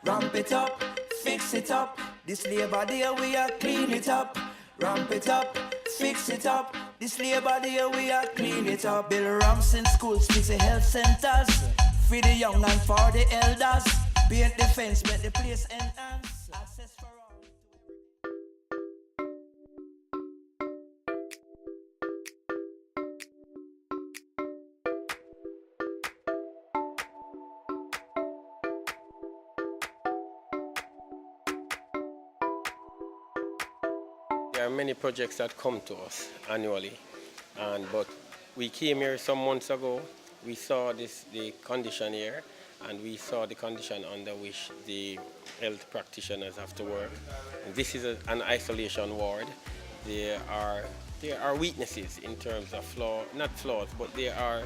Ramp it up, fix it up. This Labor Day we are clean it up. Ramp it up, fix it up. This Labor Day we are clean it up. Build ramps in schools, busy health centers. For the young and for the elders. Paint the fence, make the place enhance. Access for all. There are many projects that come to us annually, but we came here some months ago. We saw the condition here, and we saw the condition under which the health practitioners have to work. And this is an isolation ward. There are weaknesses in terms of not flaws, but there are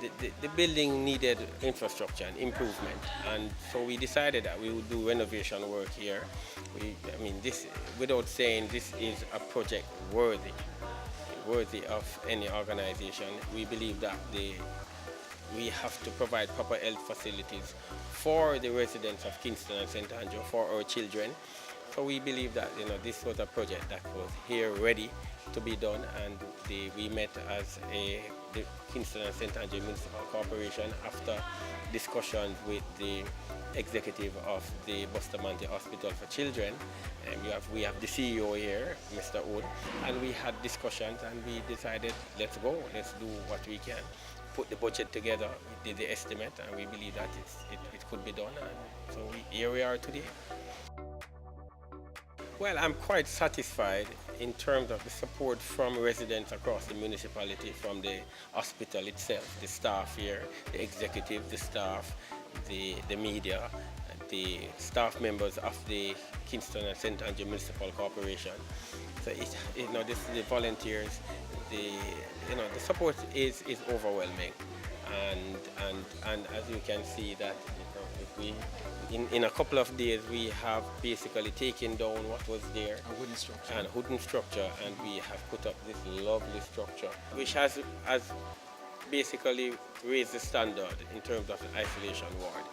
the building needed infrastructure and improvement, and so we decided that we would do renovation work here. This, without saying, this is a project worthy of any organization. We believe that we have to provide proper health facilities for the residents of Kingston and St. Andrew, for our children. So we believe that this was a project that was here ready to be done, and we met as the Kingston and St. Andrew Municipal Corporation after discussions with the executive of the Bustamante Hospital for Children. And we have the CEO here, Mr. Wood, and we had discussions and we decided, let's go, let's do what we can. Put the budget together, we did the estimate, and we believe that it could be done, and so here we are today. Well, I'm quite satisfied in terms of the support from residents across the municipality, from the hospital itself, the staff here, the executive, the staff, the media, the staff members of the Kingston and St. Andrew Municipal Corporation. So the volunteers, the support is overwhelming, and as you can see that if we in a couple of days we have basically taken down what was there, a wooden structure, and we have put up this lovely structure which has basically raised the standard in terms of the isolation ward.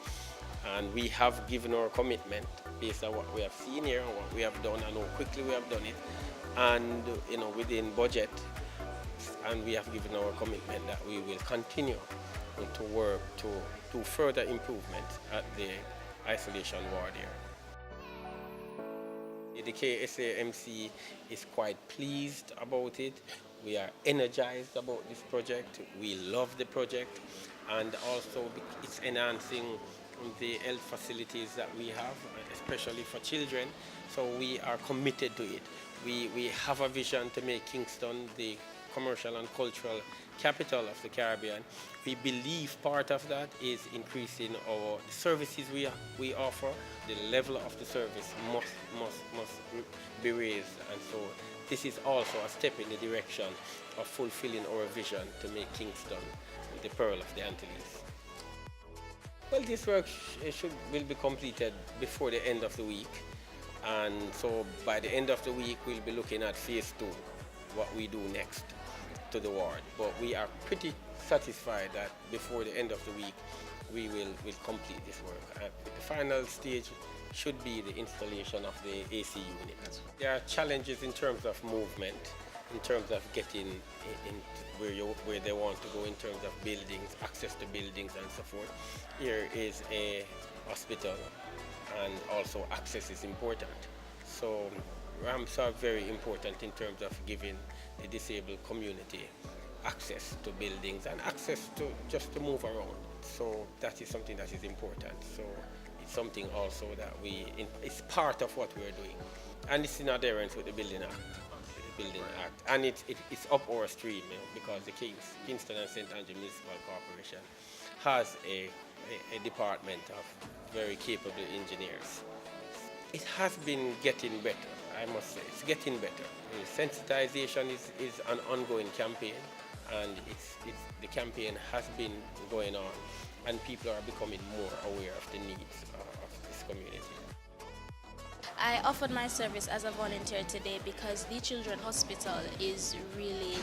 And we have given our commitment based on what we have seen here and what we have done and how quickly we have done it, and within budget, and we have given our commitment that we will continue to work to do further improvement at the isolation ward here. The KSAMC is quite pleased about it. We are energized about this project. We love the project, and also it's enhancing the health facilities that we have, especially for children. So we are committed to it. We have a vision to make Kingston the commercial and cultural capital of the Caribbean. We believe part of that is increasing the services we offer. The level of the service must be raised, and so this is also a step in the direction of fulfilling our vision to make Kingston the pearl of the Antilles. Well, this work will be completed before the end of the week, and so by the end of the week we'll be looking at phase 2, what we do next to the ward. But we are pretty satisfied that before the end of the week we'll complete this work. The final stage should be the installation of the AC unit. There are challenges in terms of movement, in terms of getting in where they want to go, in terms of buildings, access to buildings and so forth. Here is a hospital, and also access is important. So ramps are very important in terms of giving the disabled community access to buildings and access to just to move around. So that is something that is important. So it's something also that it's part of what we're doing, and it's in adherence with the Building Act. And it's up our stream, because the Kingston and St. Andrew Municipal Corporation has a department of very capable engineers. It has been getting better, I must say. It's getting better. Sensitization is an ongoing campaign, and the campaign has been going on, and people are becoming more aware of the needs of this community. I offered my service as a volunteer today because the Children's Hospital is really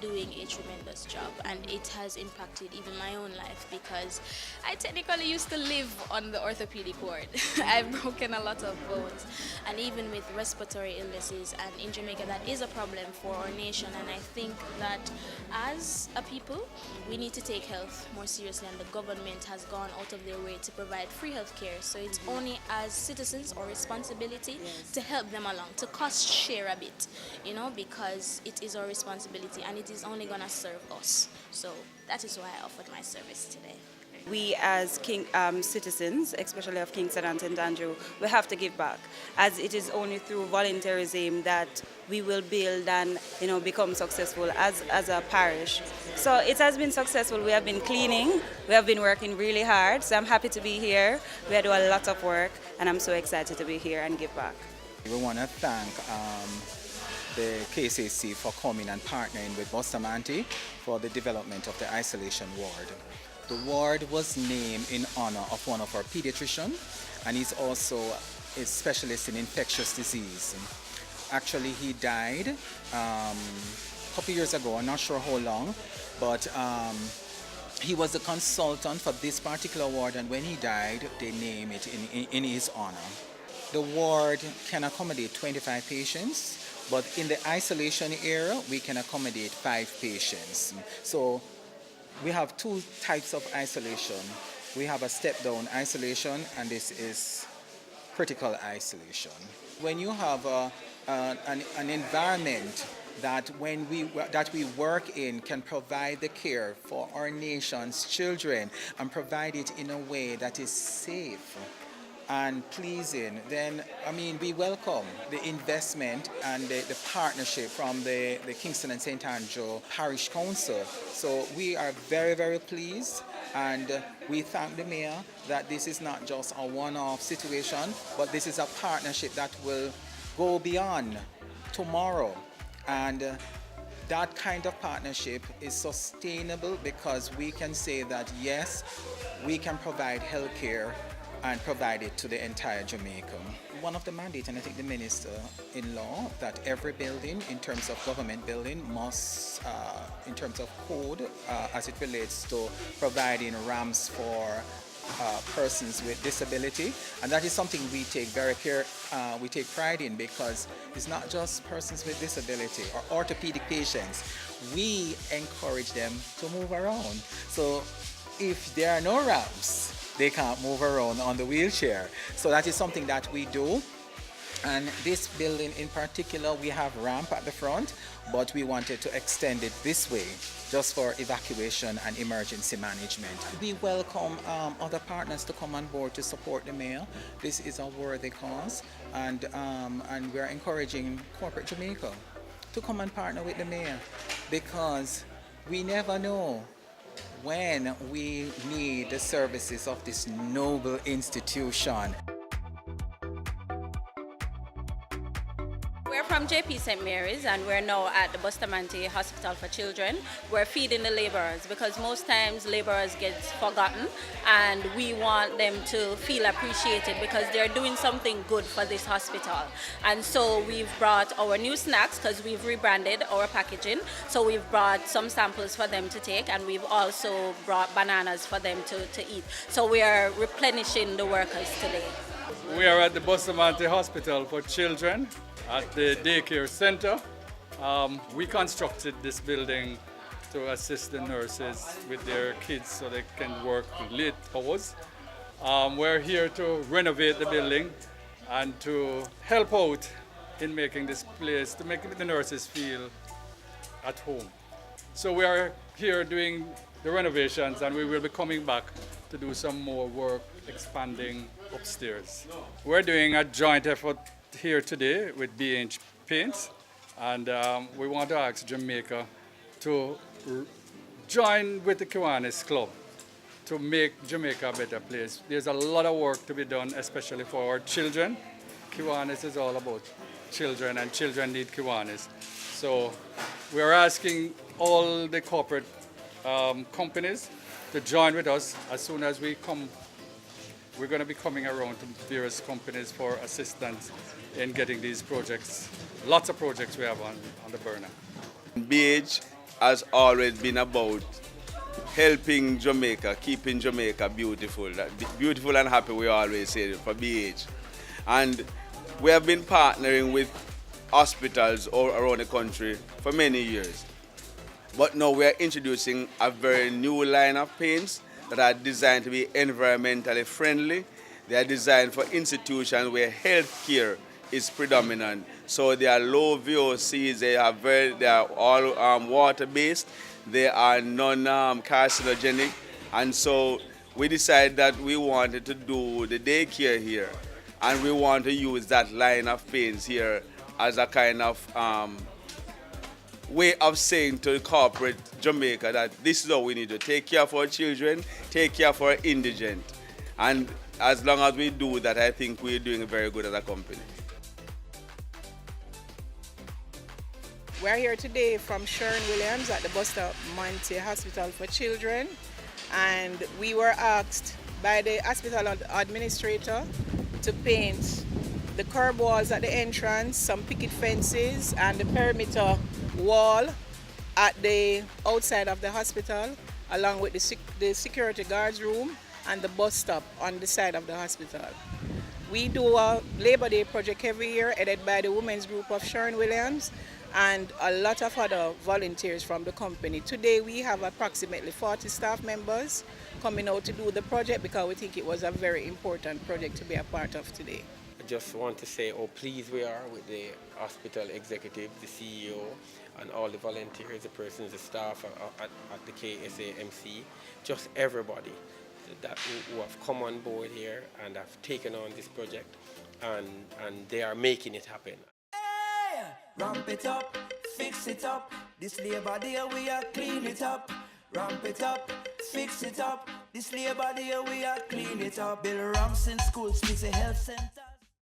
doing a tremendous job, and it has impacted even my own life because I technically used to live on the orthopedic ward. I've broken a lot of bones, and even with respiratory illnesses, and in Jamaica that is a problem for our nation, and I think that as a people we need to take health more seriously, and the government has gone out of their way to provide free health care, so it's only as citizens our responsibility to help them along, to cost share a bit, because it is our responsibility and it is only going to serve us. So that is why I offered my service today. We as citizens, especially of Kingston and St. Andrew, we have to give back, as it is only through volunteerism that we will build and become successful as a parish. So it has been successful. We have been cleaning, we have been working really hard, so I'm happy to be here. We are doing a lot of work and I'm so excited to be here and give back. We want to thank the KCC for coming and partnering with Bustamante for the development of the isolation ward. The ward was named in honor of one of our pediatricians, and he's also a specialist in infectious disease. Actually, he died a couple years ago, I'm not sure how long, but he was a consultant for this particular ward, and when he died, they named it in his honor. The ward can accommodate 25 patients, but in the isolation area, we can accommodate 5 patients. So we have 2 types of isolation. We have a step-down isolation, and this is critical isolation. When you have an environment that we work in can provide the care for our nation's children and provide it in a way that is safe and pleasing, then we welcome the investment and the partnership from the Kingston and St. Andrew Parish Council. So we are very, very pleased, and we thank the mayor that this is not just a one-off situation, but this is a partnership that will go beyond tomorrow. And that kind of partnership is sustainable because we can say that yes, we can provide health care and provide it to the entire Jamaica. One of the mandates, and I think the minister-in-law, that every building, in terms of government building, must, in terms of code, as it relates to providing ramps for persons with disability, and that is something we take we take pride in, because it's not just persons with disability or orthopedic patients. We encourage them to move around. So if there are no ramps, they can't move around on the wheelchair. So that is something that we do. And this building in particular, we have ramp at the front, but we wanted to extend it this way, just for evacuation and emergency management. We welcome other partners to come on board to support the mayor. This is a worthy cause, and we're encouraging corporate Jamaica to come and partner with the mayor, because we never know when we need the services of this noble institution. We're from JP St. Mary's, and we're now at the Bustamante Hospital for Children. We're feeding the laborers, because most times laborers get forgotten, and we want them to feel appreciated because they're doing something good for this hospital. And so we've brought our new snacks, because we've rebranded our packaging. So we've brought some samples for them to take, and we've also brought bananas for them to eat. So we are replenishing the workers today. We are at the Bustamante Hospital for Children at the daycare center. We constructed this building to assist the nurses with their kids so they can work late hours. We're here to renovate the building and to help out in making this place, to make the nurses feel at home. So we are here doing the renovations, and we will be coming back to do some more work expanding upstairs. We're doing a joint effort here today with BH Paints, and we want to ask Jamaica to join with the Kiwanis Club to make Jamaica a better place. There's a lot of work to be done, especially for our children. Kiwanis is all about children, and children need Kiwanis. So we're asking all the corporate companies to join with us. As soon as we come, we're going to be coming around to various companies for assistance in getting these projects. Lots of projects we have on the burner. BH has always been about helping Jamaica, keeping Jamaica beautiful. Beautiful and happy, we always say for BH. And we have been partnering with hospitals all around the country for many years. But now we are introducing a very new line of paints that are designed to be environmentally friendly. They are designed for institutions where healthcare is predominant. So they are low VOCs, they are all water-based, they are non-carcinogenic. And so we decided that we wanted to do the daycare here, and we want to use that line of paints here as a kind of way of saying to corporate Jamaica that this is how we need to take care of our children, take care of our indigent. And as long as we do that, I think we're doing very good as a company. We're here today from Sherwin-Williams at the Bustamante Hospital for Children, and we were asked by the hospital administrator to paint the curb walls at the entrance, some picket fences, and the perimeter wall at the outside of the hospital, along with the security guards room and the bus stop on the side of the hospital. We do a Labor Day project every year headed by the women's group of Sherwin-Williams and a lot of other volunteers from the company. Today we have approximately 40 staff members coming out to do the project because we think it was a very important project to be a part of today. I just want to say how pleased we are with the hospital executive, the CEO, and all the volunteers, the persons, the staff at the KSAMC, just everybody that who have come on board here and have taken on this project, and they are making it happen. Hey, ramp it up, fix it up. This Labor Day we are clean it up. Ramp it up, fix it up. This Labor Day we are clean it up. Build ramps in schools, fix a health center.